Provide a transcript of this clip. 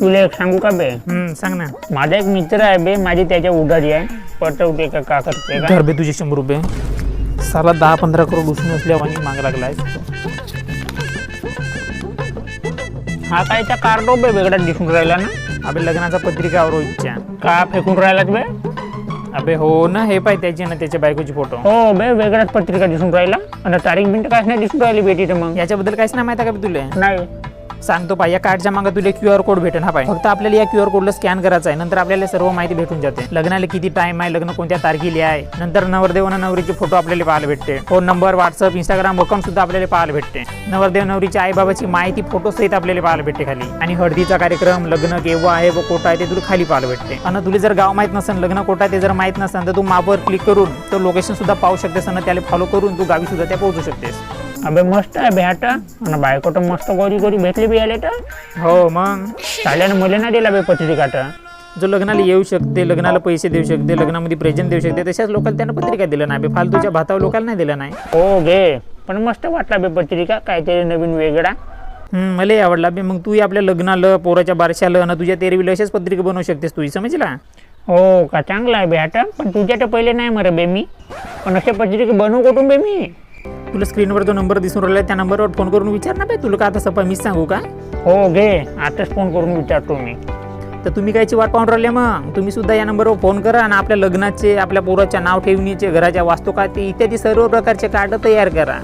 तुला एक सांगू का बे, सांग ना. माझा एक मित्र आहे बे, माझी त्याच्या उधारी आहे, पटवते का करते का? धर बे तुझे 100 रुपये. साला 10-15 करोड उसून असल्यावानी माग लागलाय. हा कायचा कार्डो बे वेगळा दिसून राहिला ना. अबे लग्नाचा पत्रिका रोहितच्या. का फेकून राहिलात बे? अबे हो ना, हे पाय त्याची ना त्याच्या बायकोची फोटो. हो बे, वेगळाच पत्रिका दिसून राहिला आणि तारीख बिंट काहीच नाही दिसून राहिली बेटी. तर मग याच्याबद्दल काहीच नाही माहिती का बे तुला? नाही सांगतो पाय, या कार्डच्या मागे तुला QR कोड भेटेल. हा पाय, फक्त आपल्याला या QR कोडला स्कॅन करायचा आहे. नंतर आपल्याला सर्व माहिती भेटून जाते. लग्नाला किती टाइम आहे, लग्न कोणत्या तारखेला आहे, नंतर नवरदेव आणि नवरीचे फोटो आपल्याला पाहायला भेटते. Phone number, WhatsApp, Instagram account सुद्धा आपल्याला पाहायला भेटते. नवरदेव नवरीच्या आई बाबाची माहिती फोटो सहित आपल्याला पाहायला भेटते खाली. आणि हळदीचा कार्यक्रम, लग्न केव्हा आहे व कोटा आहे ते तुला खाली पाहायला भेटते. आणि तुला जर गाव माहित नसेल, लग्न कोटा ते जर माहित नसेल, तर तू मॅपवर क्लिक करून तो लोकेशन सुद्धा पाहू शकतेस आणि त्याला फॉलो करून तू गावी सुद्धा त्या पोहोचू शकतेस. अबे मस्त आहे बेटा, आणि बायको तर मस्त गोरी गोरी भेटली बी आले तर. हो मग चाल्यानं मुले नाही दिला बे पत्रिका तर. जो लग्नाला येऊ शकते, लग्नाला पैसे देऊ शकते, लग्नामध्ये प्रेझेंट देऊ शकते, तशाच लोकांना त्यांना पत्रिका दिलं नाही. फालतूच्या भातावर लोकांना नाही दिलं नाही. हो घे, पण मस्त वाटला बे पत्रिका, काहीतरी नवीन वेगळा. मलाही आवडला बे. मग तू आपल्या लग्नाला, पोराच्या बारशाला आणि तुझ्या तेरवीला अशाच पत्रिका बनवू शकतेस तू, समजला? हो का, चांगला आहे बेटा, पण तुझ्या तर पहिले नाही मरे बे मी, पण असे पत्रिका बनवू कुठून बे मी? तुला स्क्रीनवर जो नंबर दिसून राहिला त्या नंबरवर फोन करून विचार ना बे. तुला का आता सपा मीच सांगू का? हो घे, आताच फोन करून विचारतो मी. तर तुम्ही कायची वाट पाहून राहिले? मग तुम्ही सुद्धा या नंबरवर फोन करा आणि आपल्या लग्नाचे, आपल्या पोराच्या नाव ठेवणीचे, घराच्या वास्तुकाते इत्यादी सर्व प्रकारचे कार्ड तयार करा.